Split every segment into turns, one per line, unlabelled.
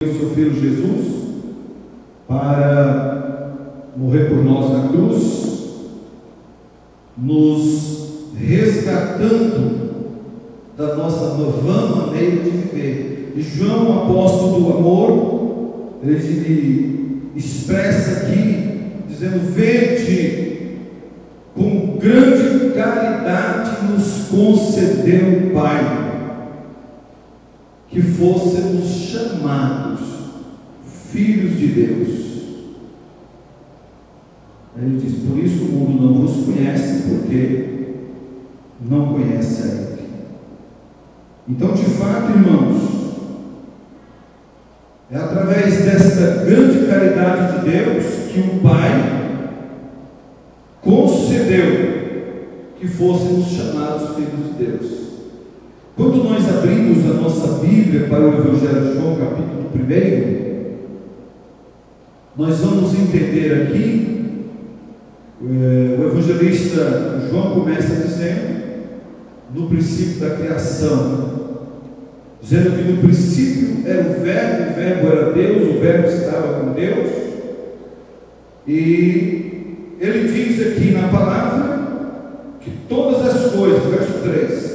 o seu Filho Jesus para morrer por nós na cruz, nos resgatando da nossa vã maneira de viver. E João, o apóstolo do amor, ele expressa aqui, dizendo: vede, com grande caridade nos concedeu o Pai, que fôssemos chamados filhos de Deus. Ele diz: por isso o mundo não vos conhece, porque não conhece a Ele. Então, de fato, irmãos, é através desta grande caridade de Deus que o Pai concedeu que fôssemos chamados filhos de Deus. Quando nós abrimos a nossa Bíblia para o Evangelho de João, capítulo 1, nós vamos entender aqui, o evangelista João começa dizendo, no princípio da criação, dizendo que no princípio era o Verbo era Deus, o Verbo estava com Deus, e ele diz aqui na palavra que todas as coisas, verso 3,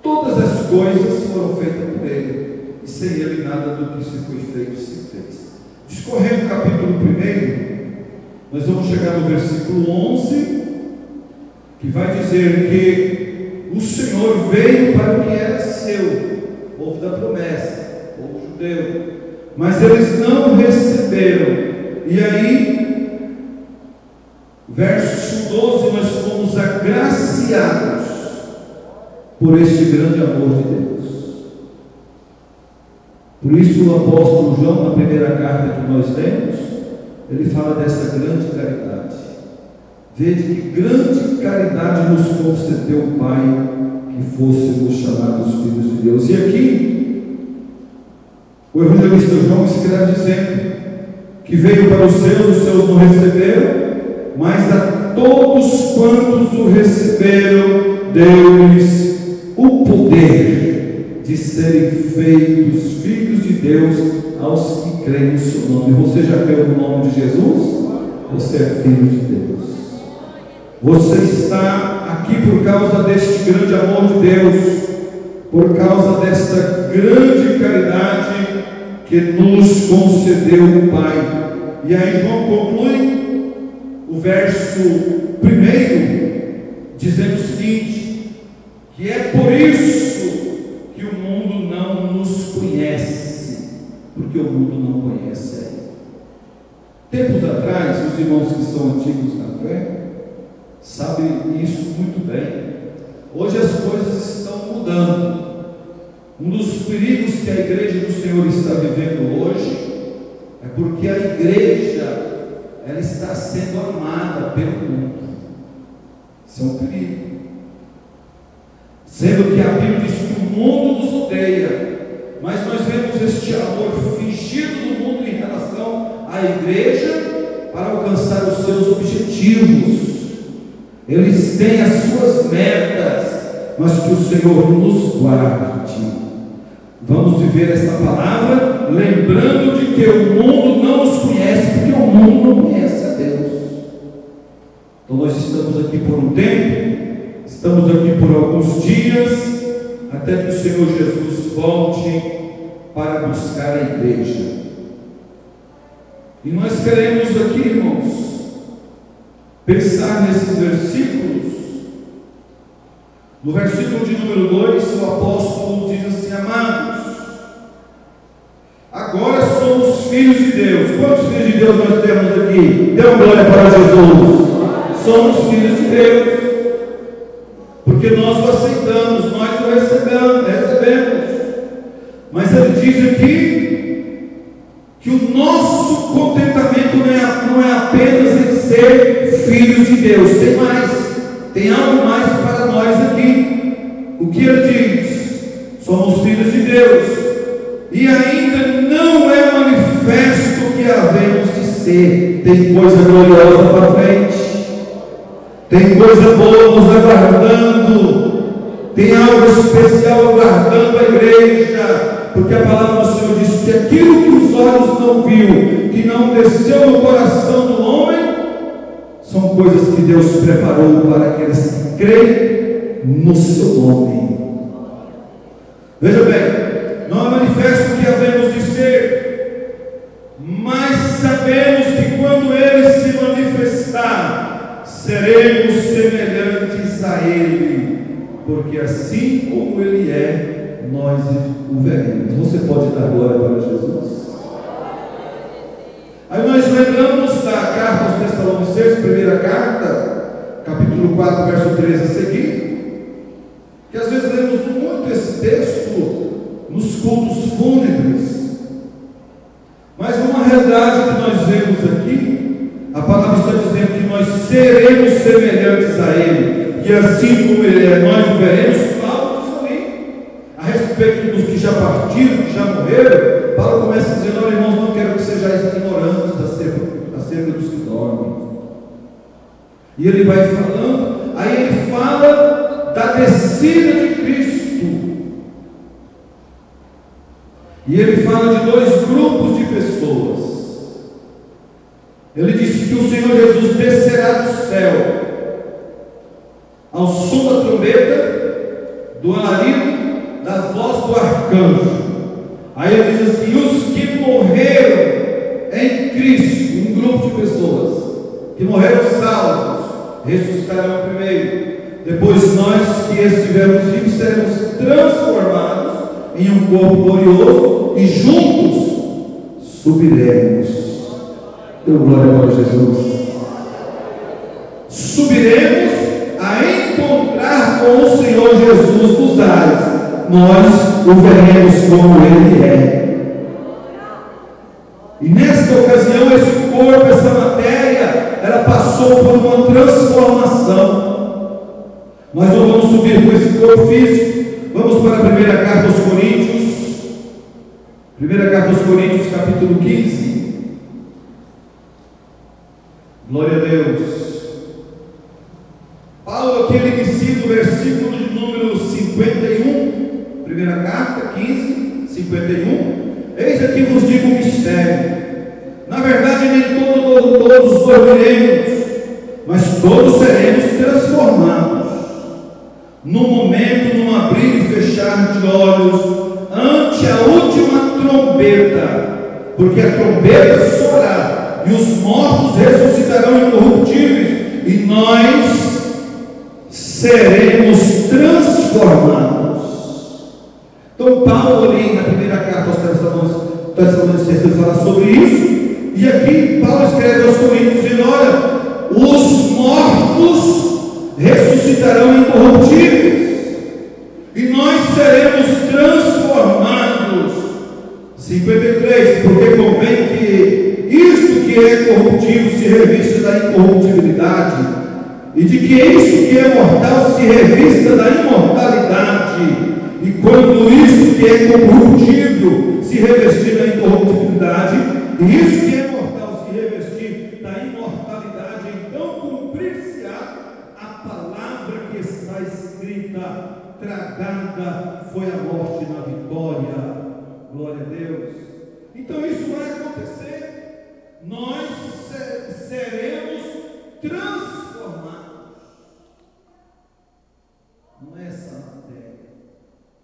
todas as coisas foram feitas por Ele, e sem Ele nada do que se foi feito se fez. Discorrendo o capítulo 1, nós vamos chegar no versículo 11, que vai dizer que o Senhor veio para o que era seu, povo da promessa, povo judeu, mas eles não receberam. E aí, verso 12, nós fomos agraciados por este grande amor de Deus. Por isso o apóstolo João, na primeira carta que nós lemos, ele fala dessa grande caridade. Vede que grande caridade nos concedeu o Pai, que fôssemos chamados filhos de Deus. E aqui o evangelista João escreve dizendo que veio para os seus não receberam, mas a todos quantos o receberam, deu-lhes o poder de serem feitos filhos de Deus aos que creem no seu nome. Você já creu no nome de Jesus? Você é filho de Deus. Você está aqui por causa deste grande amor de Deus, por causa desta grande caridade que nos concedeu o Pai. E aí João conclui o verso 1 dizendo o seguinte: que é por isso que o mundo não nos conhece, porque o mundo não conhece a Ele. Tempos atrás, os irmãos que são antigos na fé sabem isso muito bem. Hoje as coisas estão mudando. Um dos perigos que a igreja do Senhor está vivendo hoje é porque a igreja ela está sendo amada pelo mundo. Isso é um perigo. Sendo que a Bíblia diz que o mundo nos odeia, mas nós vemos este amor fingido do mundo em relação à igreja para alcançar os seus objetivos. Eles têm as suas metas, mas que o Senhor nos guarde. Vamos viver esta palavra lembrando de que o mundo não nos conhece, porque o mundo não conhece a Deus. Então nós estamos aqui por um tempo, estamos aqui por alguns dias, até que o Senhor Jesus volte para buscar a igreja. E nós queremos aqui, irmãos, pensar nesses versículos. No versículo de número 2, o apóstolo diz assim: amados, agora somos filhos de Deus. Quantos filhos de Deus nós temos aqui? Dê uma glória para Jesus. Somos filhos de Deus, porque nós o aceitamos, nós o recebemos. Mas ele diz aqui que o nosso contentamento não é apenas em ser filhos de Deus. Tem mais, tem algo mais para nós aqui. O que ele diz? Somos filhos de Deus, e ainda não é manifesto que havemos de ser. Tem coisa gloriosa para frente, tem coisa boa nos aguardando, tem algo especial aguardando a igreja, porque a palavra do Senhor diz que aquilo que os olhos não viu, que não desceu no coração do homem, são coisas que Deus preparou para aqueles que creem no seu nome. Veja bem, não é manifesto que havemos de ser, mas sabemos que quando Ele se manifestar, seremos semelhantes a Ele, porque assim como Ele é, nós o veremos. Você pode dar glória para Jesus? Aí nós lembramos da carta aos Tessalonicenses, primeira carta, capítulo 4, verso 13 a seguir, que às vezes lemos muito esse texto nos cultos fúnebres, mas uma realidade que nós vemos aqui, a palavra está dizendo que nós seremos semelhantes a Ele, e assim como Ele é, nós o veremos. Paulo diz ali, a respeito dos que já partiram, que já morreram, Paulo começa dizendo: olha, irmãos, não quero que sejais ignorantes acerca dos que dormem. E ele vai falando, aí ele fala da descida de Cristo, e ele fala de dois grupos de pessoas. Ele disse que o Senhor Jesus descerá do céu ao som da trombeta, do alarido, da voz do arcanjo. Aí ele diz assim: os que morreram em Cristo, um grupo de pessoas que morreram salvos, ressuscitarão primeiro. Depois nós que estivermos vivos seremos transformados em um corpo glorioso e juntos subiremos. Deu glória para Jesus. Subiremos a encontrar com o Senhor Jesus nos ares. Nós o veremos como Ele é. E nesta ocasião, esse corpo, essa matéria, ela passou por uma transformação. Nós não vamos subir com esse corpo físico. Vamos para a primeira carta aos Coríntios. Primeira carta aos Coríntios, capítulo 15. Glória a Deus. Paulo aqui ele inicia o versículo de número 51. Primeira carta, 15, 51. Eis aqui vos digo um mistério. Na verdade, nem todos dormiremos, mas todos seremos transformados, no momento, num abrir e fechar de olhos, ante a última trombeta, porque a trombeta soará, e os mortos ressuscitarão incorruptíveis, e nós seremos transformados. Então Paulo ali na primeira carta aos Tessalonicenses ele fala sobre isso, e aqui Paulo escreve aos Coríntios dizendo: olha, os mortos ressuscitarão incorruptíveis, e nós seremos transformados. 53, porque convém que isto que é corruptível se revista da incorruptibilidade, e de que isso que é mortal se revista da imortalidade. E quando isso que é corruptível se revestir da incorruptibilidade, e isso que é mortal se revestir da imortalidade, então cumprir-se-á a palavra que está escrita: tragada foi a morte na vitória. Glória a Deus. Então isso vai acontecer. Nós seremos transformados. Não é essa matéria.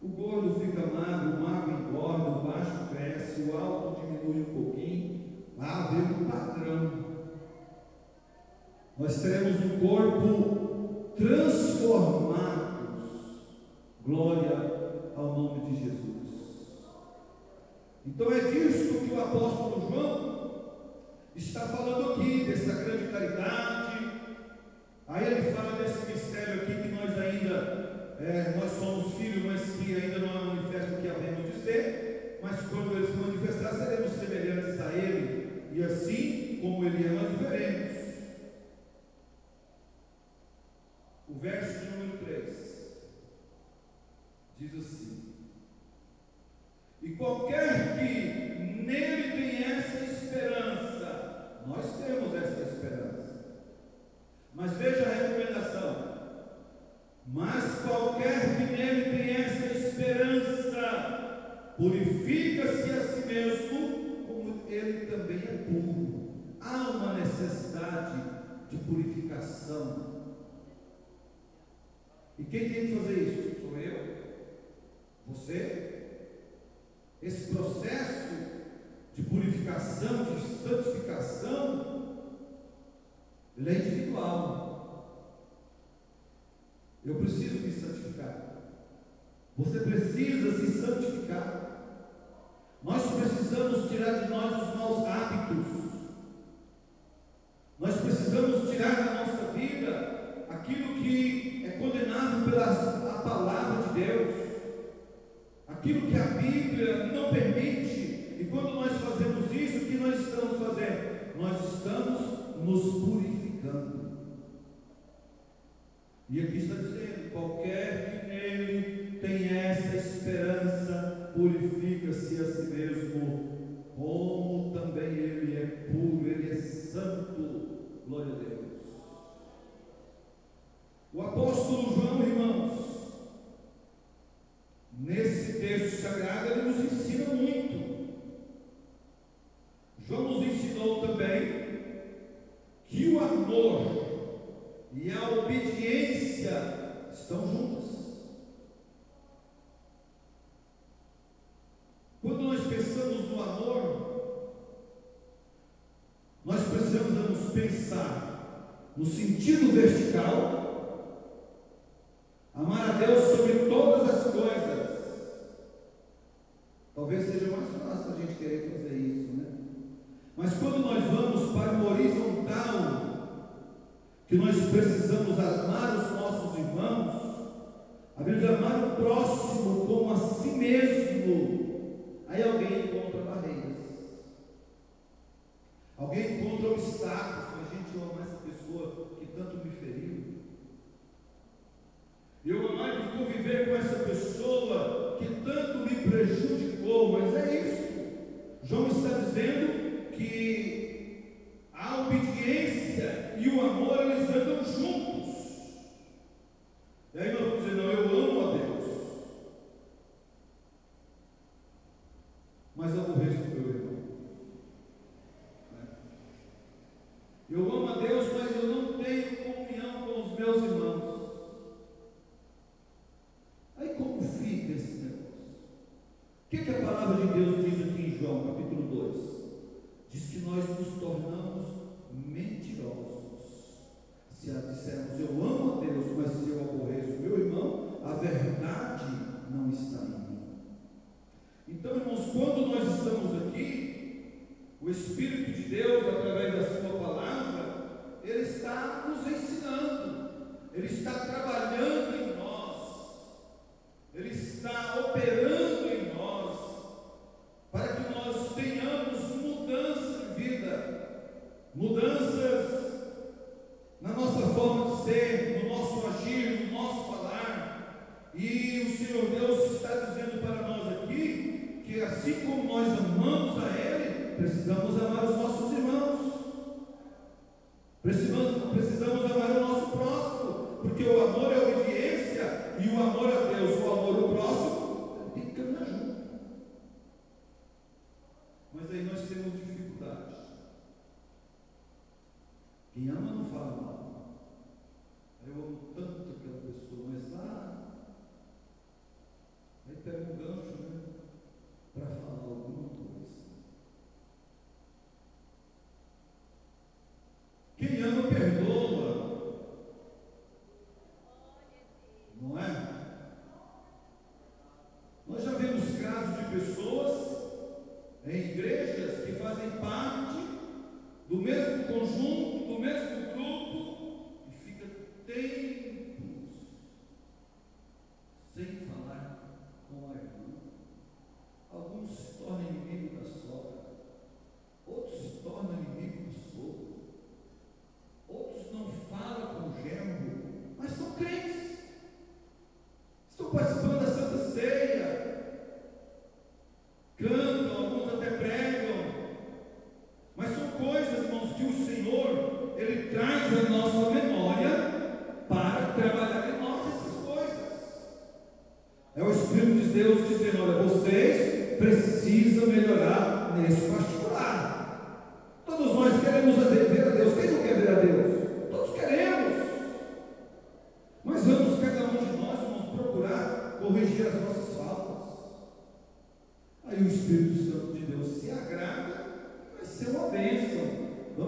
O gordo fica magro, o magro engorda, o baixo cresce, o alto diminui um pouquinho. Vai haver um padrão. Nós teremos um corpo transformados. Glória ao nome de Jesus. Então é disso que o apóstolo João está falando aqui, dessa grande caridade. Aí ele fala desse mistério aqui que nós ainda nós somos filhos, mas que ainda não é manifesto o que havemos de ser, mas quando ele se manifestar, seremos semelhantes a Ele, e assim como Ele é, nós veremos. O verso de número 3 diz assim: e qualquer que nele tem essa esperança, nós temos essa esperança, mas veja a recomendação: mas qualquer que nele tem essa esperança, purifica-se a si mesmo purificação. E quem tem que fazer isso? Sou eu? Você? Esse processo de purificação, de santificação, ele é individual. Eu preciso me santificar. Você precisa se santificar. Nós precisamos tirar de nós os maus hábitos. Nós precisamos tirar da nossa vida aquilo que é condenável pela palavra de Deus, aquilo que a Bíblia não permite. E quando nós fazemos isso, o que nós estamos fazendo? Nós estamos nos purificando. E aqui está dizendo: qualquer que nele tem essa esperança, purifica-se a si mesmo, como também ele é puro, ele é santo. Glória a Deus. O apóstolo João, irmãos, nesse texto sagrado, ele nos ensina muito. João nos ensinou também que o amor e a obediência estão juntas. Quando nós pensamos no amor, nós precisamos pensar no sentido vertical, amar a Deus sobre todas as coisas. Talvez seja mais fácil a gente querer fazer isso, né? Mas quando nós vamos para o horizontal, que nós precisamos amar os nossos irmãos, a Bíblia diz: amar o próximo como a si mesmo. Aí alguém encontra barreiras, alguém encontra obstáculos. Mas, gente, eu amar essa pessoa que tanto me feriu, eu amar e conviver com essa pessoa que tanto me prejudicou. Mas é isso, João está dizendo que a obediência e o amor, eles andam juntos. E aí nós vamos dizer: não, eu amo a Deus, mas aborreço o meu irmão. Eu amo a Deus, mas eu não tenho comunhão com os meus irmãos. Aí como fica esse negócio? O que a palavra de Deus diz aqui em João, capítulo 2? Diz que nós nos tornamos mentirosos se dissermos: eu amo a Deus, mas se eu aborreço o meu irmão, a verdade não está em mim. Então, irmãos, quando nós estamos aqui, o Espírito de Deus, através da sua palavra, ele está nos ensinando, ele está trabalhando em nós, ele está operando em nós, para que nós tenhamos mudança de vida, mudanças na nossa forma de ser, no nosso agir, no nosso falar. E o Senhor Deus está dizendo para nós aqui que, assim como nós amamos a Ele, precisamos amar os nossos irmãos, precisamos amar o nosso próximo, porque o amor é a obediência, e o amor a Deus, o amor ao próximo, tem que caminhar junto. Mas aí nós temos dificuldade. Quem ama não fala mal. Eu amo tanto aquela pessoa, mas aí pega um gancho, né, para falar alguma coisa. Quem ama perdoa, não é? Nós já vemos casos de pessoas em igrejas que fazem parte do mesmo conjunto, do mesmo grupo, e fica tempos sem falar com a irmã. Alguns se tornam inimigos da sogra, outros se tornam inimigos do sogro, outros não falam com o genro, mas são crentes, estão participando da Santa Ceia, cantam, alguns até pregam, mas são coisas, irmãos, que o Senhor, Ele traz à nossa memória para trabalhar em nós essas coisas. É o Espírito de Deus dizendo: olha, vocês precisam melhorar nesse particular. Todos nós queremos ver a Deus. Quem não quer ver a Deus? Todos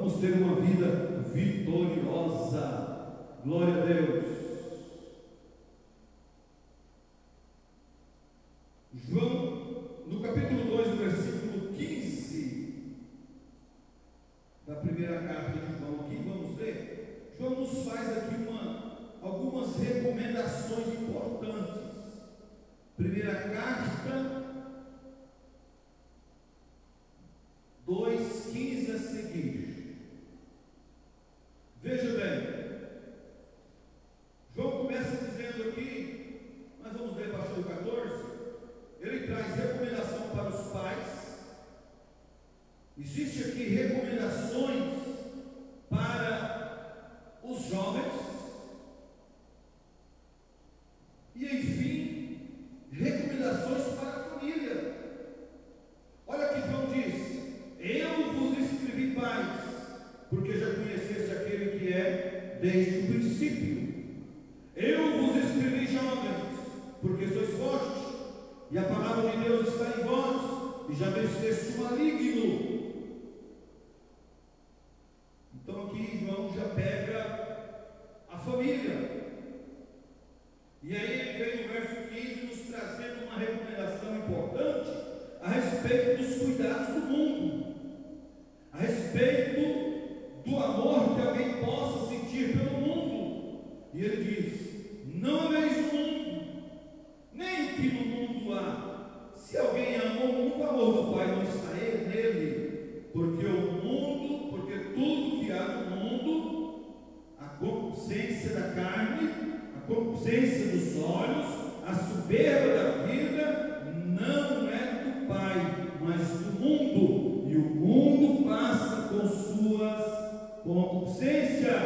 vamos ter uma vida vitoriosa. Glória a Deus. João, no capítulo 2, no versículo 15 da primeira carta de João, aqui vamos ler. João nos faz aqui algumas recomendações importantes. Primeira carta 2:15 a seguir. Veja bem, João começa dizendo aqui, nós vamos ler a partir do 14, ele traz recomendação para os pais. Existe aqui recomendações para os jovens e, enfim, recomendações para a família. Olha que João diz: eu vos escrevi, pais, porque já conheceste aquele que é desde o princípio. Eu vos escrevi, jovens, porque sois fortes, e a palavra de Deus está em vós, e já venceste o maligno. Então aqui João já pega a família. E aí ele vem no verso 15 nos trazendo uma recomendação importante a respeito dos cuidados do mundo, a respeito do amor que alguém possa sentir pelo mundo. E ele diz: não ameis o mundo, nem o que no mundo há. Se alguém amou o mundo, o amor do Pai não está nele, porque tudo que há no mundo, a concupiscência da carne, a concupiscência dos olhos, a soberba da vida, não é do Pai, mas do mundo, e o mundo passa com suas concupiscências.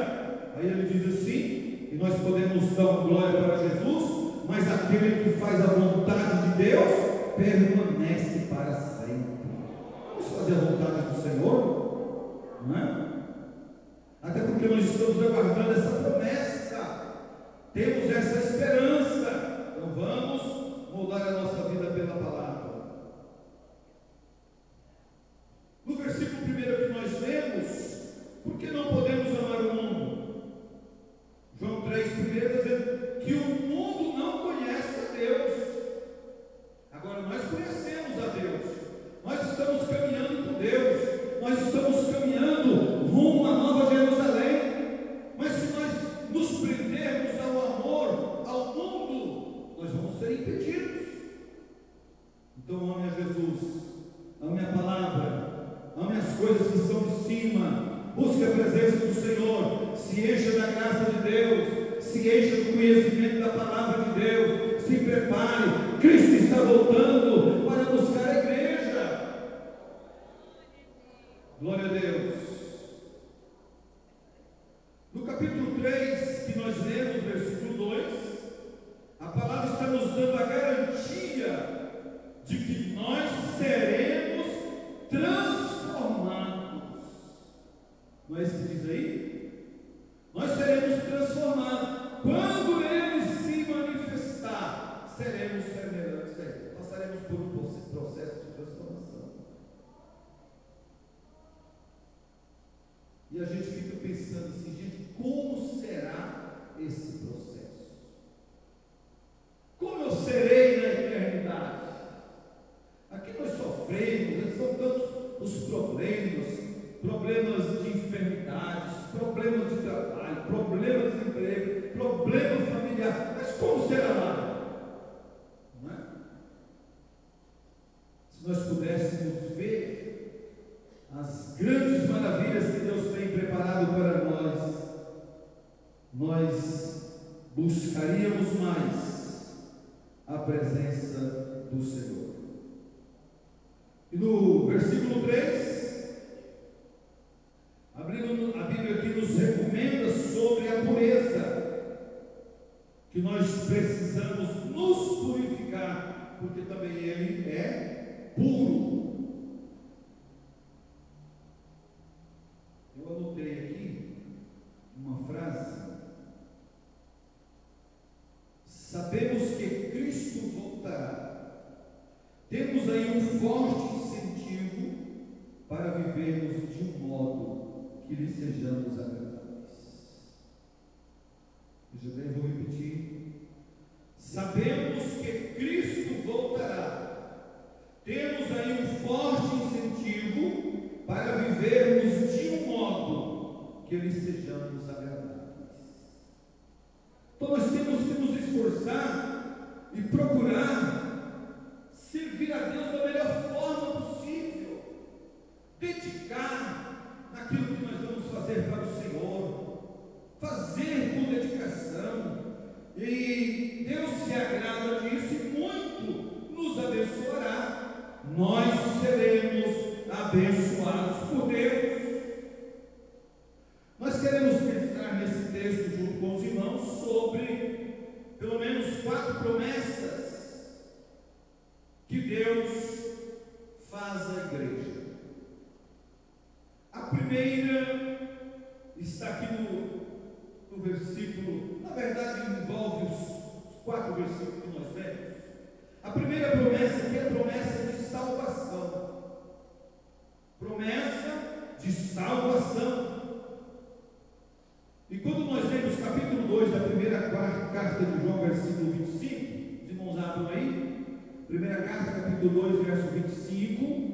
Aí ele diz assim, e nós podemos dar glória para Jesus, mas aquele que faz a vontade de Deus permanece para sempre. Vamos fazer a vontade do Senhor, não é? Até porque nós estamos aguardando essa promessa, temos essa esperança. Então vamos mudar a nossa vida pela palavra. No versículo 1 que nós lemos, por que não podemos amar o mundo? João 3, primeiro, dizendo que o mundo não conhece a Deus. Agora nós conhecemos a Deus, nós estamos caminhando com Deus, nós estamos caminhando rumo à Nova Jerusalém. Mas se nós nos prendermos ao amor, ao mundo, nós vamos ser impedidos. Então ame a Jesus, ame a palavra, ame as coisas que são de cima, busque a presença do Senhor, se encha da graça de Deus, se encha do conhecimento da palavra de Deus, se prepare, Cristo está voltando para buscar a igreja. Glória a Deus. No capítulo 3, que nós lemos, versículo 2, a palavra está nos dando a garantia de que nós seremos transformados. Não é isso que diz aí? Nós seremos transformados. Quando Ele se manifestar, seremos semelhantes a Ele. Passaremos por um processo de transformação. E a gente fica pensando assim, gente, como será esse processo? Como eu serei na eternidade? Aqui nós sofremos, são tantos os problemas de enfermidades, problemas de trabalho, problemas de emprego, problemas familiares, mas como será lá? Não é? Se nós pudéssemos ver as grandes maravilhas que Deus tem preparado para nós buscaríamos mais a presença do Senhor. E no versículo 3, abrindo a Bíblia aqui, nos recomenda sobre a pureza, que nós precisamos nos purificar, porque também Ele é puro. Eu anotei aqui uma frase: sabemos que Cristo voltará. Temos aí um forte incentivo para vivermos de um modo que lhe sejamos agradáveis. Veja bem, vou repetir. Sabemos que Cristo voltará. Temos aí um forte incentivo para vivermos de um modo que lhe sejamos agradáveis. Então nós temos que nos esforçar e procurar servir a Deus da melhor forma possível, dedicar naquilo que nós vamos fazer para o Senhor, fazer com dedicação, e Deus se agrada disso e muito nos abençoará. Nós seremos abençoados por Deus. Nós queremos pensar nesse texto junto com os irmãos sobre pelo menos 4 promessas que Deus faz à igreja. A primeira está aqui no versículo, na verdade envolve os 4 versículos que nós lemos. A primeira promessa aqui é a promessa de salvação. Promessa de salvação. E quando nós lemos capítulo 2 da primeira carta de João, versículo 25, os irmãos abram aí, primeira carta, capítulo 2, verso 25,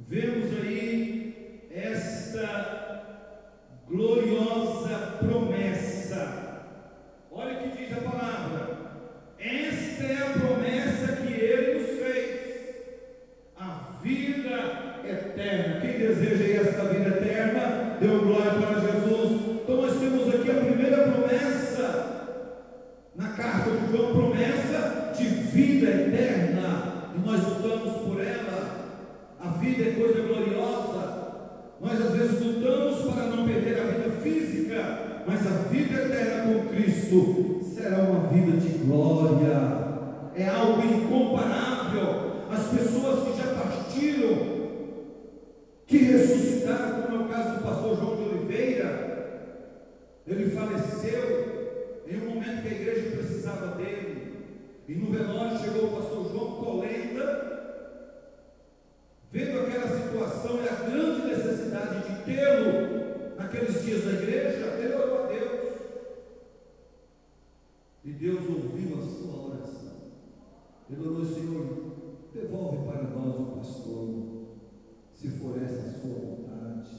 vemos aí esta gloriosa promessa. Olha o que diz a palavra: esta é a promessa que Ele nos fez, a vida eterna. Quem deseja esta vida eterna, dê glória para Jesus. Então nós temos aqui a primeira promessa na carta de João, promessa de vida eterna, e nós lutamos por ela. A vida é coisa gloriosa. Nós às vezes lutamos para não perder a vida física, mas a vida eterna com Cristo será uma vida de glória. É algo incomparável. As pessoas que já partiram, que ressuscitaram, como é o caso do pastor João de Oliveira, ele faleceu em um momento que a igreja precisava dele, e no velório chegou o pastor João Colenda, vendo aquela situação e a grande necessidade de tê-lo naqueles dias da igreja, ele orou a Deus, e Deus ouviu a sua oração. Ele orou: Senhor, devolve para nós o pastor, se for essa a sua vontade,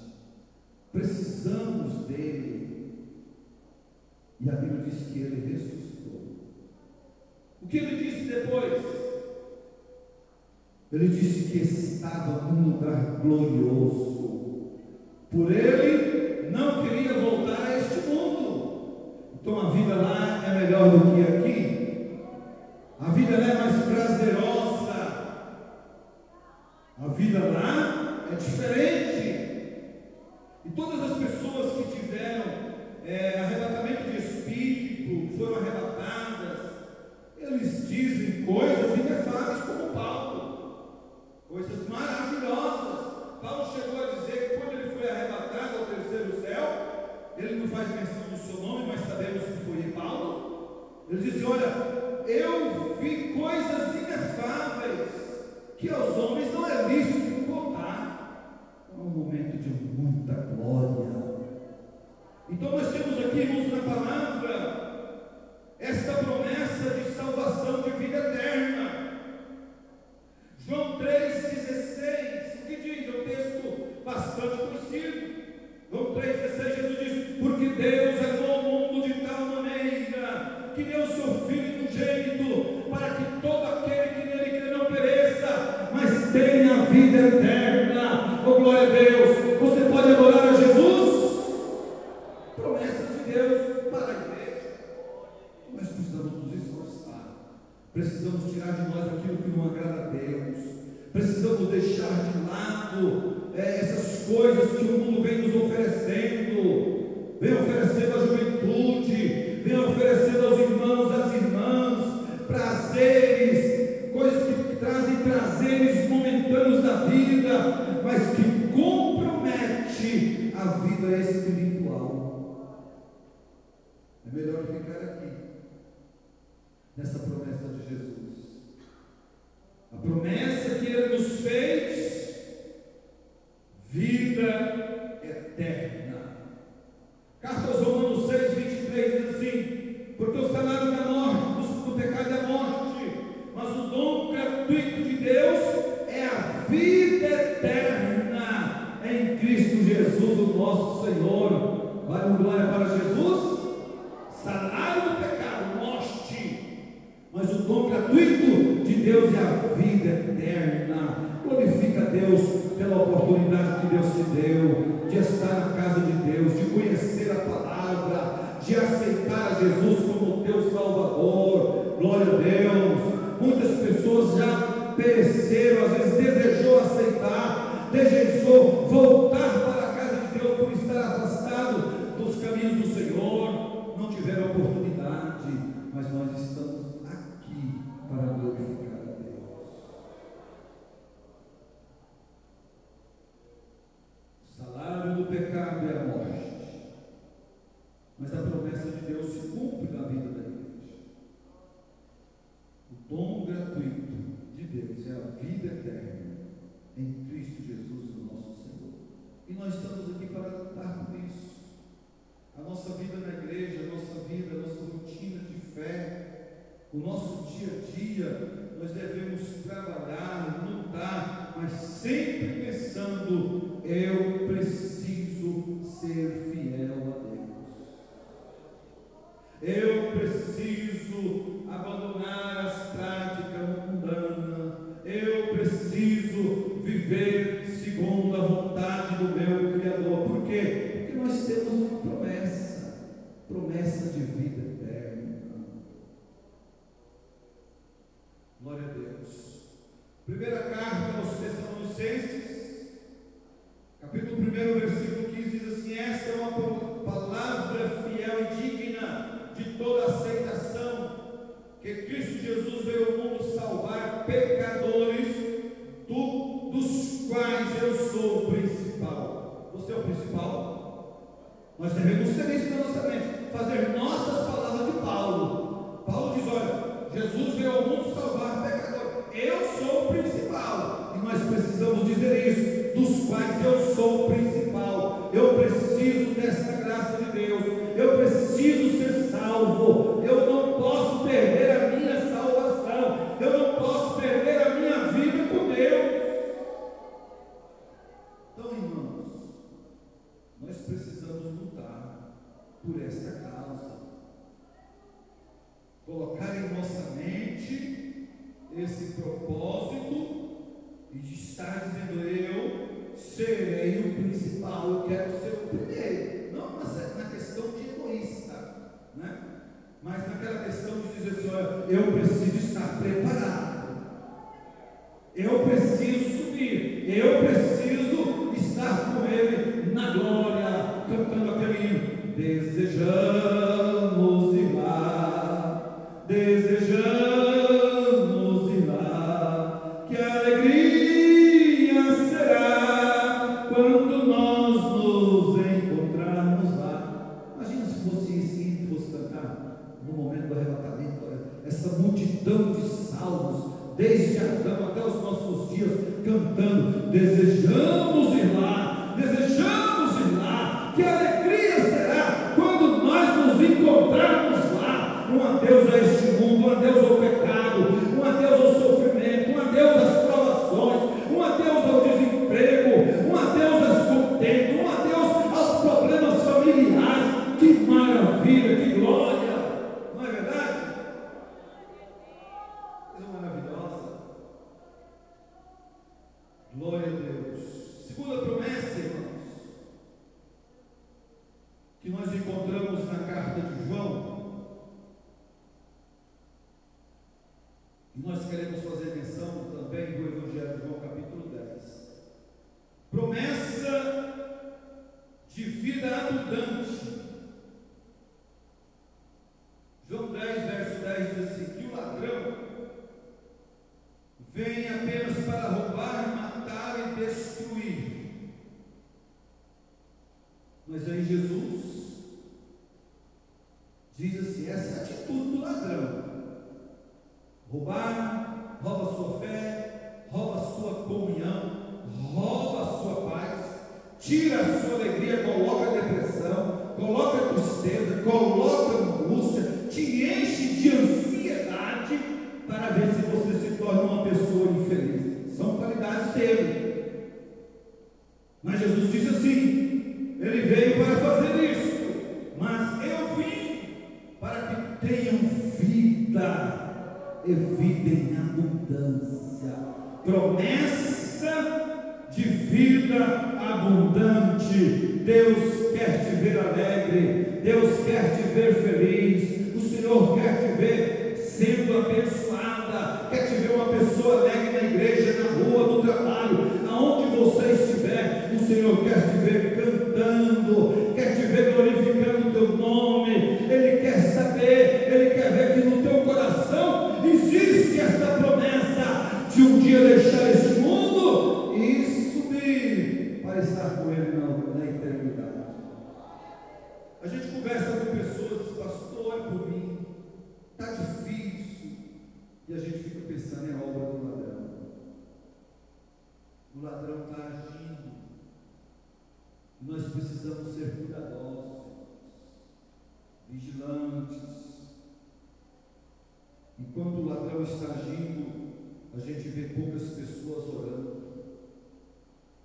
precisamos dele. E a Bíblia diz que ele ressuscitou. O que ele disse depois? Ele disse que estava num lugar glorioso. Por ele não queria voltar a este mundo. Então a vida lá é melhor do que aqui. A vida lá é mais prazerosa. A vida lá é diferente. E todas as pessoas que tiveram arrebatamento de espírito, foram arrebatadas, eles dizem coisas inefáveis como Paulo, coisas maravilhosas. Paulo chegou a dizer que quando ele foi arrebatado ao terceiro céu, ele não faz menção do seu nome, mas sabemos que foi Paulo. Ele disse: olha, eu vi coisas inefáveis que aos homens não é lícito contar. É um momento de muita glória. Então nós temos aqui, irmãos, na palavra, esta promessa de salvação, de vida eterna. João 3,16, o que diz? É um texto bastante conhecido. João 3,16, Jesus diz: porque Deus amou o mundo de tal maneira que deu o seu Filho unigênito, para que todo aquele que nele crê não pereça, mas tenha a vida eterna. Oh, glória a Deus! Você pode adorar a Jesus? Promessas de Deus para a igreja. Nós precisamos nos esforçar, precisamos tirar de nós aquilo que não agrada a Deus, precisamos deixar de lado essas coisas que o mundo vem nos oferecendo, vem oferecendo à juventude, vem oferecendo aos irmãos, às irmãs, prazeres, coisas que trazem prazeres momentâneos da vida, mas que compromete a vida espiritual. É melhor ficar aqui, nessa promessa de Jesus. A promessa que Ele nos fez, vida coisas. Romanos 6:23 diz assim: porque o salário da morte, do pecado é a morte, mas o dom gratuito de Deus é a vida eterna em Cristo Jesus, o nosso Senhor. Vale uma glória para Jesus. Salário do pecado, morte, mas o dom gratuito de Deus é a vida eterna. Glorifica a Deus pela oportunidade que Deus te deu de estar na casa de Deus, de conhecer a palavra, de aceitar Jesus como teu Salvador. Glória a Deus. Muitas pessoas já pereceram, às vezes desejou aceitar, desejou voltar para a casa de Deus por estar afastado dos caminhos do Senhor, não tiveram oportunidade, mas nós estamos aqui para glorificar a Deus. O salário do pecado é a morte, mas a promessa de Deus se cumpre na vida da igreja. O dom gratuito de Deus é a vida eterna em Cristo Jesus, o nosso Senhor. E nós estamos aqui para lutar por isso. A nossa vida na igreja, a nossa vida, a nossa rotina de fé, o nosso dia a dia, nós devemos trabalhar, lutar, mas sempre pensando: eu preciso ser fiel a Deus. Eu preciso abandonar as práticas mundanas. Eu preciso viver segundo a vontade do meu Criador. Por quê? Porque nós temos uma promessa de vida eterna. Glória a Deus. Primeira carta aos Tessalonicenses, capítulo 1, versículo 15, diz assim: esta é uma palavra fiel e digna de toda aceitação, que Cristo Jesus veio ao mundo salvar pecadores, dos quais eu sou o principal. Você é o principal? Nós devemos ter isso na nossa mente, fazer nossas palavras de Paulo. Paulo diz: olha, Jesus veio ao mundo salvar pecadores, eu sou o principal, e nós precisamos dizer isso, dos quais eu sou o principal. Eu preciso dessa graça de Deus, eu preciso ser salvo, eu não posso perder a minha salvação, eu não posso perder a minha vida com Deus. Então, irmãos, nós precisamos lutar por esta causa, colocar em nossa mente esse propósito e de estar dizendo: eu serei o principal, eu quero ser o primeiro, não na questão de egoísta, né? Mas naquela questão de dizer assim: olha, eu preciso estar preparado, eu preciso subir, eu preciso estar com Ele na glória, cantando aquele hino: desejamos ir lá, desejamos ir lá, que alegria será quando nós nos encontrarmos lá. Imagina se fosse assim, fosse cantar no momento do arrebatamento, essa multidão de salmos, desde Adão até os nossos dias, cantando: desejamos ir lá, desejamos ir lá, que alegria será quando nós nos encontrarmos lá. Um adeus a este mundo, um adeus ao pecado, um adeus ao sofrimento, um adeus às provações, um adeus ao desemprego, um adeus às contendas, um adeus aos problemas familiares. Que maravilha, que glória, não é verdade? Coisa maravilhosa. Glória a Deus. Segunda promessa, irmãos, que nós encontramos na carta de João, e nós queremos fazer menção também do Evangelho de João, capítulo 10. Promessa de vida abundante. João 10, verso 10 diz assim: que o ladrão vem apenas para roubar, matar e destruir. Mas aí Jesus diz assim: essa é a atitude do ladrão: roubar, rouba a sua fé, rouba a sua comunhão, rouba a sua paz, tira a sua alegria, coloca a depressão, coloca a coloca angústia, te enche de ansiedade para ver se você se torna uma pessoa infeliz. São qualidades dele. Mas Jesus disse assim: ele veio para fazer isso, mas eu vim para que tenham vida e vida em abundância. Promessa de vida abundante. Deus quer te ver alegre, Deus quer te ver feliz, o Senhor quer te ver sendo abençoada, quer te ver uma pessoa alegre na igreja, na rua, no trabalho, aonde você estiver. O Senhor quer te ver cantando, quer te ver glorificando o teu nome. Ele quer saber, Ele quer ver que no teu coração existe essa promessa de um dia deixar esse mundo e subir para estar com Ele na eternidade. A gente conversa com pessoas, diz: pastor, ore por mim, está difícil, e a gente fica pensando em obra do ladrão. O ladrão está agindo, nós precisamos ser cuidadosos, vigilantes. Enquanto o ladrão está agindo, a gente vê poucas pessoas orando.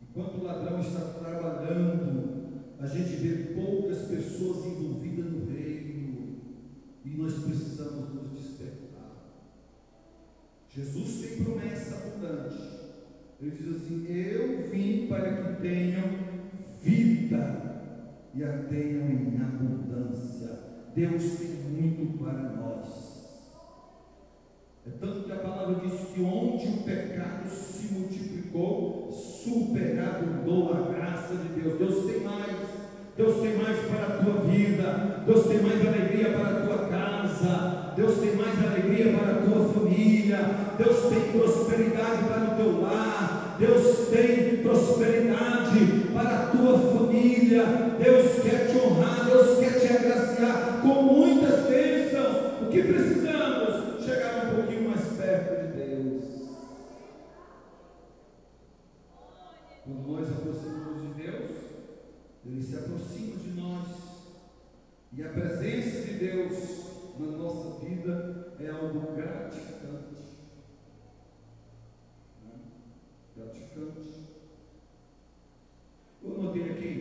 Enquanto o ladrão está trabalhando, a gente vê poucas pessoas envolvidas no reino, e nós precisamos nos despertar. Jesus tem promessa abundante. Ele diz assim: eu vim para que tenham vida e a tenham em abundância. Deus tem muito para nós. É tanto que a palavra diz que onde o pecado se multiplicou, superabundou a graça de Deus. Deus tem mais. Deus tem mais para a tua vida. Deus tem mais alegria para a tua casa. Deus tem mais alegria para a tua família. Deus tem prosperidade para o teu lar. Deus tem prosperidade para a tua família. Deus quer te honrar. Deus quer te agraciar com muitas bênçãos. O que precisamos? Chegar um pouquinho mais perto de Deus. Quando nós aproximamos de Deus, Ele se aproxima de nós, e a presença de Deus na nossa vida é algo gratificante. Gratificante. Eu anotei aqui: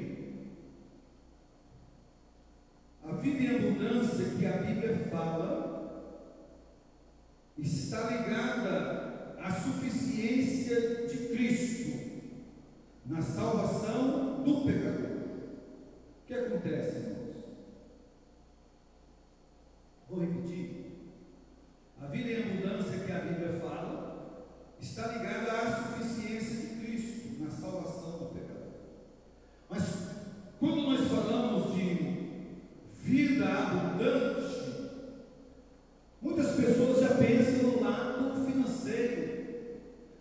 a vida em abundância que a Bíblia fala está ligada à suficiência de Cristo na salvação do pecador. O que acontece, irmãos? Vou repetir: a vida em abundância que a Bíblia fala está ligada à suficiência de Cristo na salvação do pecador. Mas quando nós falamos de vida abundante, muitas pessoas já pensam no lado financeiro,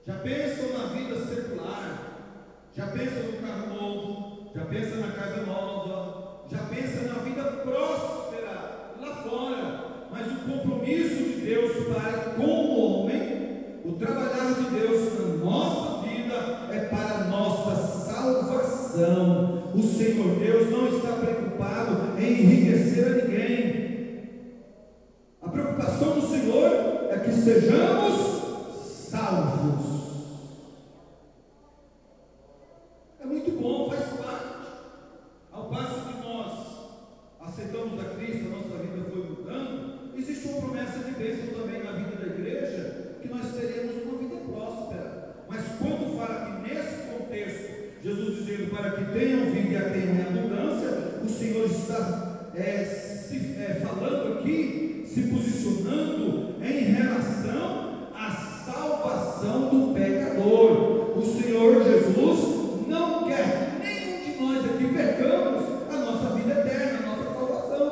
já pensam na vida secular, já pensam no carro novo, já pensam na casa nova, já pensam na vida próspera lá fora. Mas o compromisso de Deus para com o homem, o trabalhar de Deus na nossa vida, é para a nossa salvação. O Senhor Deus não está preocupado em enriquecer a ninguém. A preocupação do Senhor é que sejamos salvos. É muito bom, faz parte. Ao passo que nós aceitamos a Cristo, a nossa vida foi mudando, existe uma promessa de bênção também na vida da igreja, que nós teremos uma vida próspera. Mas quando fala que nesse contexto, Jesus dizendo para que tenham vida e a tenham em abundância, o Senhor está falando aqui, se posicionando em relação à salvação do pecador. O Senhor Jesus não quer que nenhum de nós aqui percamos a nossa vida eterna, a nossa salvação.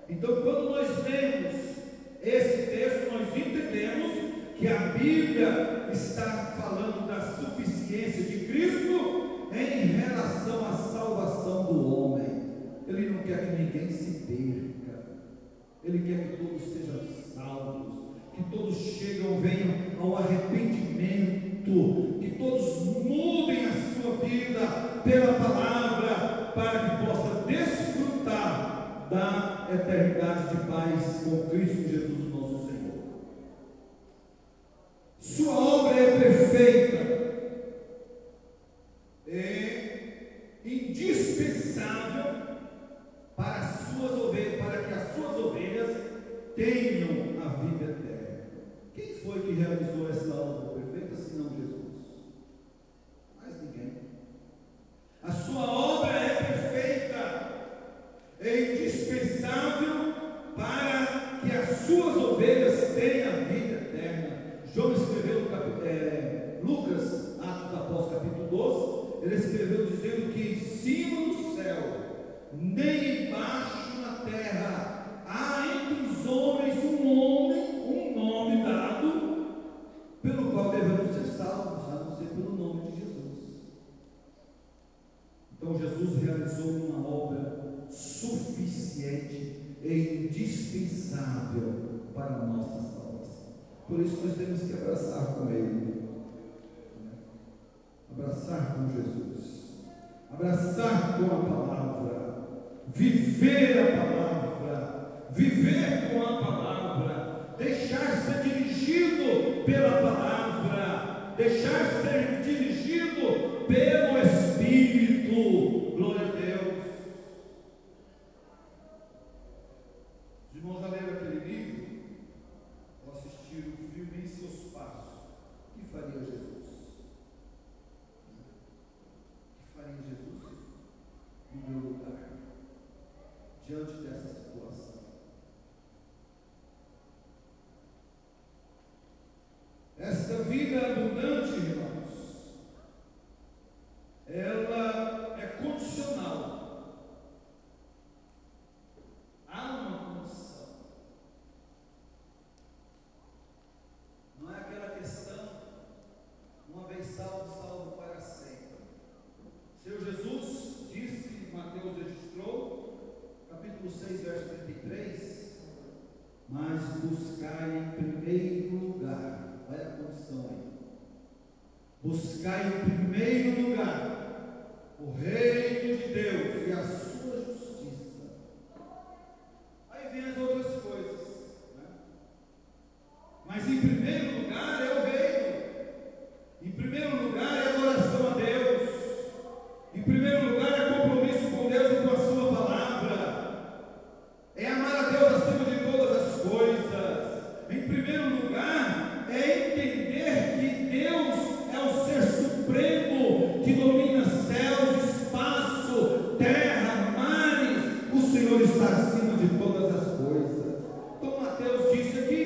Então, quando nós lemos esse texto, nós entendemos que a Bíblia está falando da suficiência de Cristo em relação à salvação do homem. Ele não quer que ninguém se perca. Ele quer que todos sejam salvos, que todos venham ao arrependimento, que todos mudem a sua vida pela palavra, para que possa desfrutar da a eternidade de paz com Cristo Jesus, nosso Senhor. Sua obra é perfeita, é indispensável para as suas ovelhas, para que as suas ovelhas tenham a vida eterna. Quem foi que realizou essa obra perfeita, senão Jesus? Mais ninguém. A sua obra é perfeita, é indispensável para que as suas ovelhas tenham a vida eterna. João escreveu no Lucas, Atos dos Apóstolos, capítulo 12, ele escreveu dizendo que em cima do céu, nem embaixo na terra, há entre os homens um nome dado, pelo qual devemos ser salvos, a não ser pelo nome de Jesus. Então Jesus realizou uma obra suficiente e indispensável para a nossa salvação. Por isso nós temos que abraçar com Ele, abraçar com Jesus, abraçar com a palavra, viver a palavra, viver com a palavra, deixar ser dirigido pela palavra, deixar ser dirigido pelo Espírito. Glória a Deus. Os irmãos já leram aquele livro? Ou assistiram o filme Em Seus Passos? O que faria Jesus? O que faria Jesus no meu lugar, diante dessa situação? Esta vida abundante, irmãos, ela é condicional. Há uma condição. Não é aquela questão, uma vez salvo, salvo para sempre. Senhor Jesus disse, Mateus registrou, capítulo 6, verso 33, mas buscai em primeiro lugar. Olha a condição aí. Buscai em primeiro lugar o reino de Deus e a sua justiça. Aí vem as outras coisas, né? Mas em primeiro lugar é o reino. Em primeiro lugar é adoração a Deus. Em primeiro lugar é compromisso com Deus e com a sua palavra. É amar a Deus acima de todas as coisas. Em primeiro lugar é entender que Deus é o ser supremo que domina céus, espaço, terra, mares. O Senhor está acima de todas as coisas. Então Mateus disse aqui,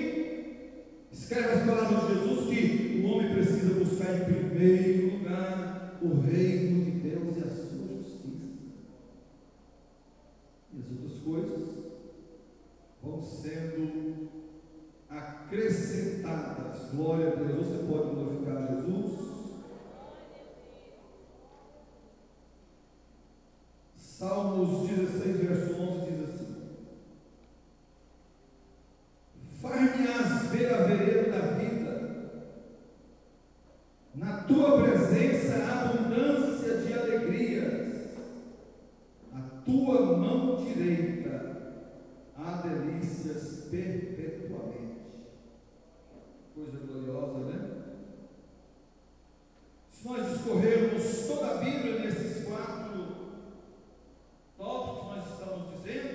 escreve as palavras de Jesus, que o homem precisa buscar em primeiro lugar o reino de Deus e a sua justiça. E as outras coisas vão sendo acrescentadas. Glória a Deus. Você pode glorificar Jesus? Salmos 16, verso 11 diz assim: far-me-ás ver a vereda da vida, na tua presença há abundância de alegrias, a tua mão direita há delícias perpetuamente. Coisa gloriosa, né? Se nós discorrermos toda a Bíblia nesses 4 tópicos que nós estamos dizendo,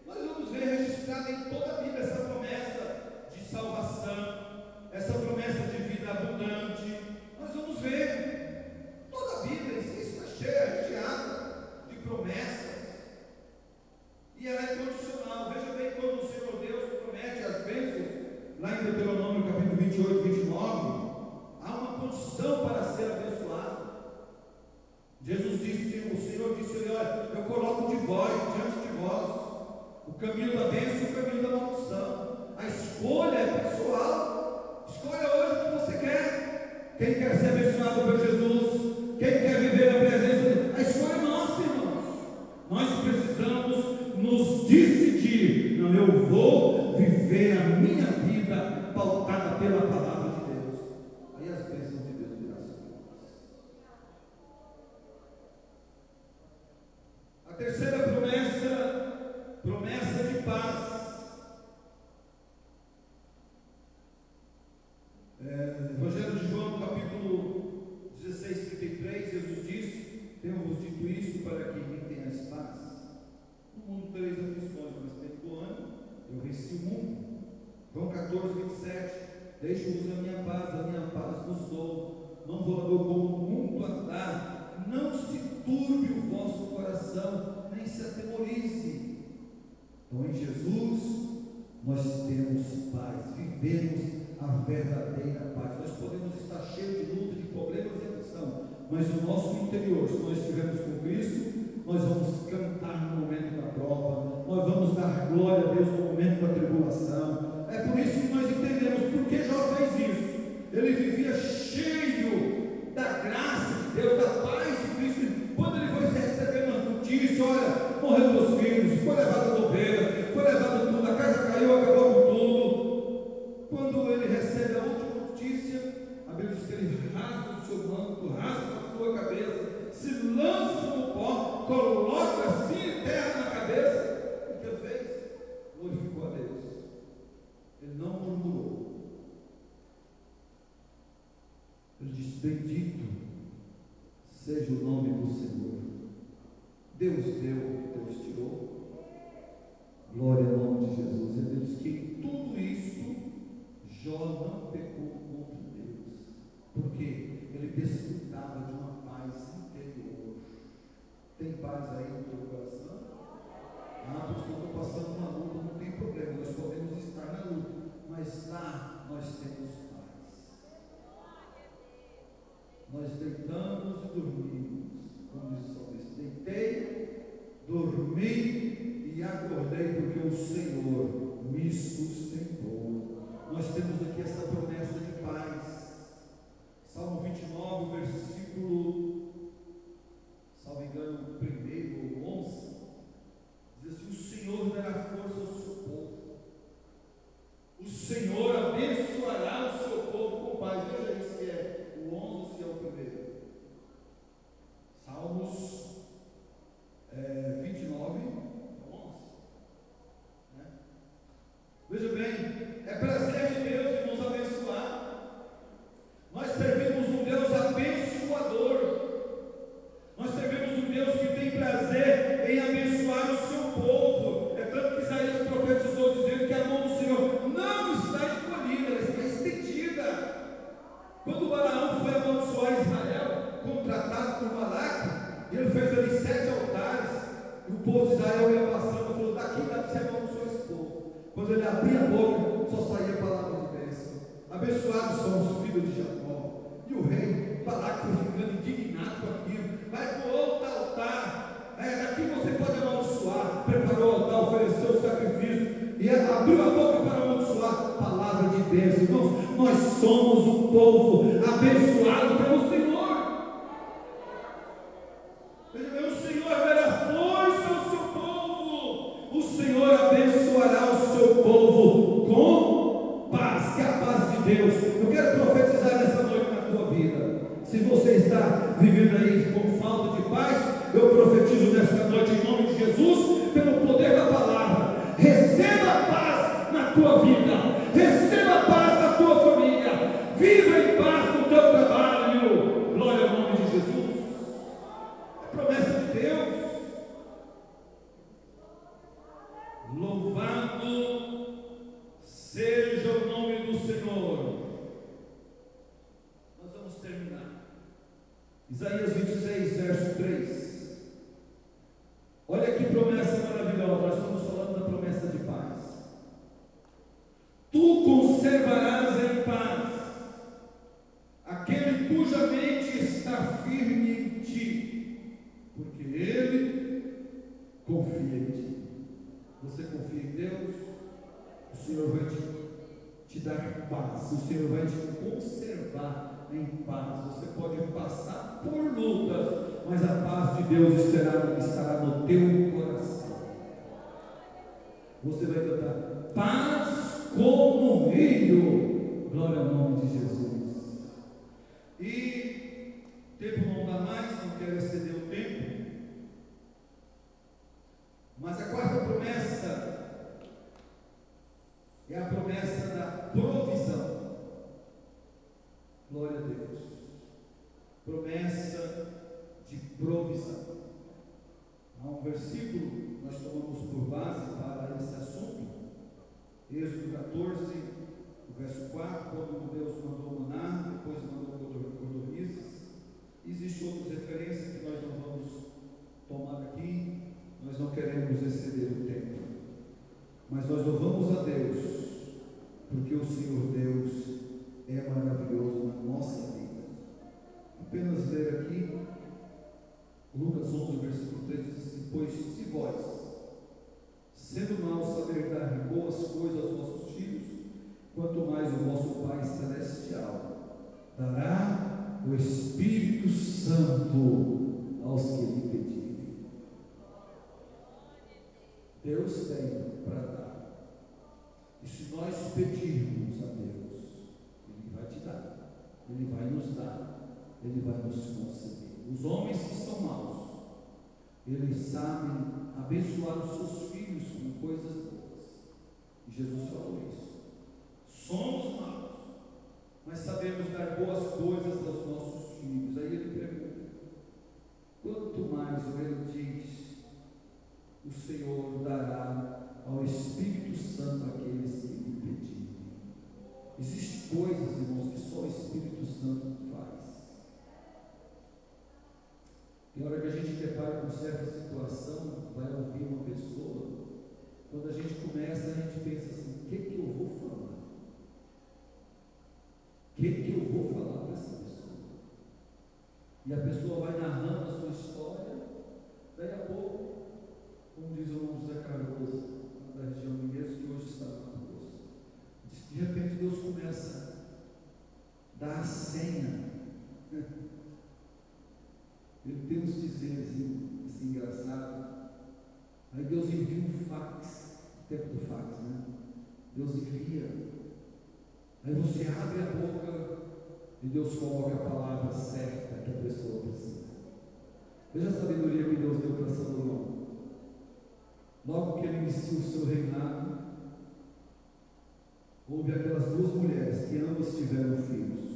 nós vamos ver registrada em toda a Bíblia essa promessa de salvação, essa promessa de vida abundante. Nós vamos ver toda a Bíblia, isso está cheia, recheada de promessas, e ela é condicional. Veja bem, quando o Senhor Deus promete as bênçãos, lá em Deuteronômio capítulo 28, 29, há uma condição para ser abençoado. Jesus disse, o Senhor disse, olha, eu coloco diante de vós, o caminho da bênção e o caminho da maldição. A escolha é pessoal. Escolha hoje o que você quer. Quem quer ser abençoado por Jesus, quem quer viver a presença de Deus, a escolha é nossa, irmãos. Nós precisamos nos decidir. Não, eu vou viver a minha vida pautada pela palavra de Deus. Aí as bênçãos de Deus virão sobre nós. A terceira promessa de coração, nem se atemorize. Então, em Jesus, nós temos paz, vivemos a verdadeira paz. Nós podemos estar cheios de luta, de problemas e aflição, mas o nosso interior, se nós estivermos com Cristo, nós vamos cantar no momento da prova, nós vamos dar glória a Deus no momento da tribulação. É por isso que nós entendemos porque Jó fez isso. Ele vivia cheio da graça de Deus, da paz de Cristo. Quando ele foi recebendo as notícias, olha, morreu meus filhos, foi levado as ovelhas, foi levado tudo, a casa caiu, acabou com tudo. Quando ele recebe a última notícia, a Bíblia diz que ele rasga o seu manto, rasga a sua cabeça, se lança no pó, coloca assim terra na cabeça. O que ele fez? Glorificou a Deus. Ele não murmurou. Ele disse: bendito seja o nome do Senhor. Deus deu, Deus tirou. Glória ao nome de Jesus. É Deus que em tudo isso Jó não pecou contra Deus, porque ele desfrutava de uma paz interior. Tem paz aí no teu coração? Ah, porque eu estou passando uma luta, não tem problema, nós podemos estar na luta, mas lá nós temos paz. Nós deitamos e dormimos, como diz o salmista: deitei, dormi e acordei, porque o Senhor me sustentou. Nós temos aqui essa promessa de paz. Salmo 29, versículo, salvo engano, 1 ou 11, diz assim: o Senhor dará força ao seu povo, o Senhor abençoará o seu povo com paz. Veja aí se é o 11 ou se é o primeiro. Salmos 29, 11, né? Veja bem, é prazer de Deus em nos abençoar. Nós servimos um Deus abençoador. Nós servimos um Deus que tem prazer em abençoar o seu povo. É tanto que Isaías profetizou dizendo que a mão do Senhor não está encolhida, ela está estendida. Quando Balaão foi amaldiçoar Israel, contratado por Balaque, ele fez ali 7 altares, e o povo de Israel ia passando e falou: daqui dá para você amaldiçoar esse povo. Quando ele abria a boca, só saía a palavra de bênção. Abençoados são os filhos de Jacó. E o rei Balaque foi ficando indignado com aquilo. Vai para o outro altar, daqui você pode amaldiçoar. Preparou o altar, ofereceu o sacrifício e abriu a boca para amaldiçoar. Palavra de bênção. Irmãos, nós somos um povo abençoado pelo Senhor. O Senhor dará força ao seu povo. O Senhor abençoará o seu povo com paz, que é a paz de Deus. Eu quero profetizar nessa noite na tua vida. Se você está vivendo aí com falta de paz, eu profetizo nesta noite em nome de Jesus, pelo poder da palavra: receba a paz na tua vida, receba a paz na tua família, viva em paz no teu trabalho. Glória ao nome de Jesus. É promessa de Deus. Louvado seja o nome do Senhor. Nós vamos terminar. Isaías 26, verso 3. Olha que promessa maravilhosa. Nós estamos falando da promessa de paz. Tu conservarás em paz aquele cuja mente está firme em ti, porque ele confia em ti. Você confia em Deus? O Senhor vai te dar paz. O Senhor vai te conservar em paz. Você pode passar por lutas, mas a paz de Deus estará no teu coração. Você vai cantar: paz como um rio. Glória ao nome de Jesus. E o tempo não dá mais, não quero exceder o tempo. Mas a quarta promessa é a promessa da provisão. Glória a Deus. Promessa de provisão. Há um versículo que nós tomamos por base para esse assunto. Êxodo 14, o verso 4, quando Deus mandou maná, depois mandou codornizes. Existem outras referências que nós não vamos tomar aqui. vós, sendo maus, saber dar boas coisas aos vossos filhos, quanto mais o vosso Pai Celestial dará o Espírito Santo aos que lhe pedirem. Deus tem para dar. E se nós pedirmos a Deus, Ele vai te dar, Ele vai nos dar, Ele vai nos conceder. Os homens que são maus, eles sabem abençoar os seus filhos com coisas boas. E Jesus falou isso. Somos maus, mas sabemos dar boas coisas aos nossos filhos. Aí ele pergunta: quanto mais, ou ele diz, o Senhor dará ao Espírito Santo àqueles que lhe pedirem. Existem coisas, irmãos, que só o Espírito Santo faz. Tem hora que a gente depara com certa situação, vai ouvir uma pessoa, quando a gente começa, a gente pensa assim: o que eu vou falar? O que eu vou falar para essa pessoa? E a pessoa vai narrando a sua história, daí a pouco, como diz o irmão José Cardoso, da região mineira, que hoje está lá conosco, de repente Deus começa a dar a senha. Ele tem uns dizeres assim engraçados. Aí Deus envia um fax, o tempo do fax, né? Deus envia. Aí você abre a boca e Deus coloca a palavra certa que a pessoa precisa. Veja a sabedoria que Deus deu para Salomão. Logo que ele inicia o seu reinado, houve aquelas duas mulheres que ambas tiveram filhos.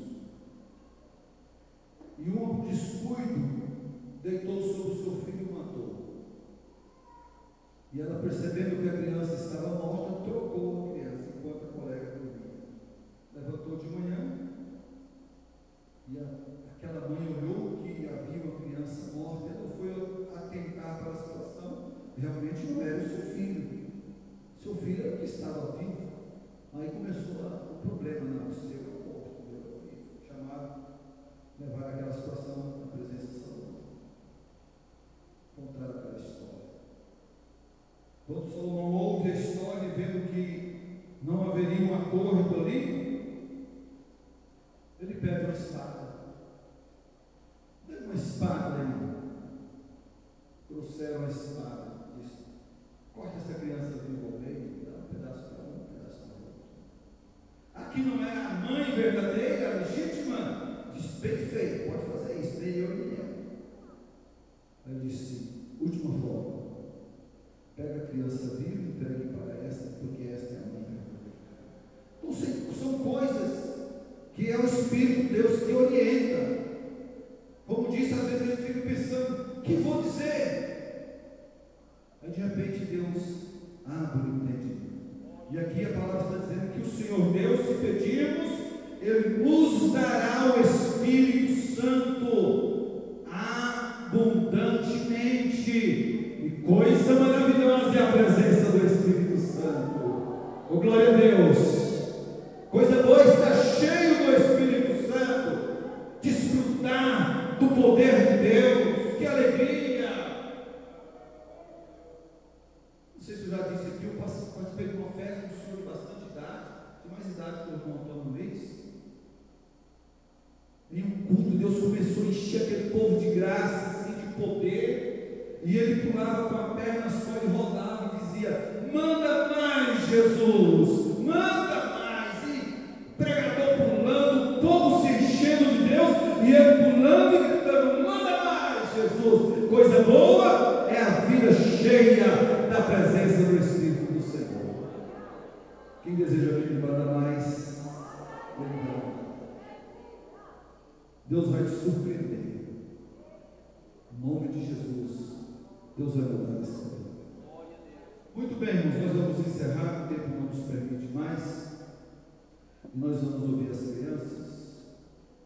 E uma, por descuido, deitou sobre o seu filho e o matou. E ela, percebendo que a criança estava morta, trocou a criança enquanto a colega dormia. Levantou de manhã e aquela mãe olhou que havia uma criança morta. Ela foi atentar para a situação. Realmente não era o seu filho. Seu filho era o que estava vivo. Aí começou o problema. Não, o seu é morto, o meu é vivo. Chamaram, levaram aquela situação na presença de Salomão. Contar aquela história. Quando Salomão ouve a história, vendo que não haveria um acordo ali, ele pede uma espada. Dê uma espada aí. Trouxeram a espada. Disse: corta essa criança viva ao meio, dá um pedaço para um pedaço para o outro. Aqui não é a mãe verdadeira, a legítima? Diz: bem feito, pode fazer isso, nem eu nem ela. Aí ele disse: última forma, pega a criança viva e entregue para esta, porque esta é a mãe verdadeira. Então são coisas que é o Espírito de Deus que orienta. Como disse, às vezes a gente fica pensando: o que vou dizer? Aí de repente Deus abre o entendimento. E aqui a palavra está dizendo que o Senhor Deus, se pedirmos, Ele nos dará o Espírito Santo abundantemente. E coisa maravilhosa é a presença do Espírito Santo. Oh, glória a Deus! Coisa boa estar cheio do Espírito Santo, desfrutar do poder de Deus. Que alegria! Não sei se eu já disse aqui, eu participei de uma festa de um senhor de bastante idade, de mais idade que o irmão Antônio Luiz. Em um culto, Deus começou a encher aquele povo de graça, assim, de poder, e ele pulava com a perna só e rodava e dizia: manda mais, Jesus, manda mais. E o pregador pulando, o povo se enchendo de Deus, e ele pulando e gritando: manda mais, Jesus. Coisa boa é a vida cheia da presença do Espírito do Senhor. Quem deseja que ele manda mais, ele vai. Deus vai te surpreender. Em nome de Jesus, Deus vai mudar essa vida. Muito bem, irmãos, nós vamos encerrar, o tempo não nos permite mais. E nós vamos ouvir as crianças.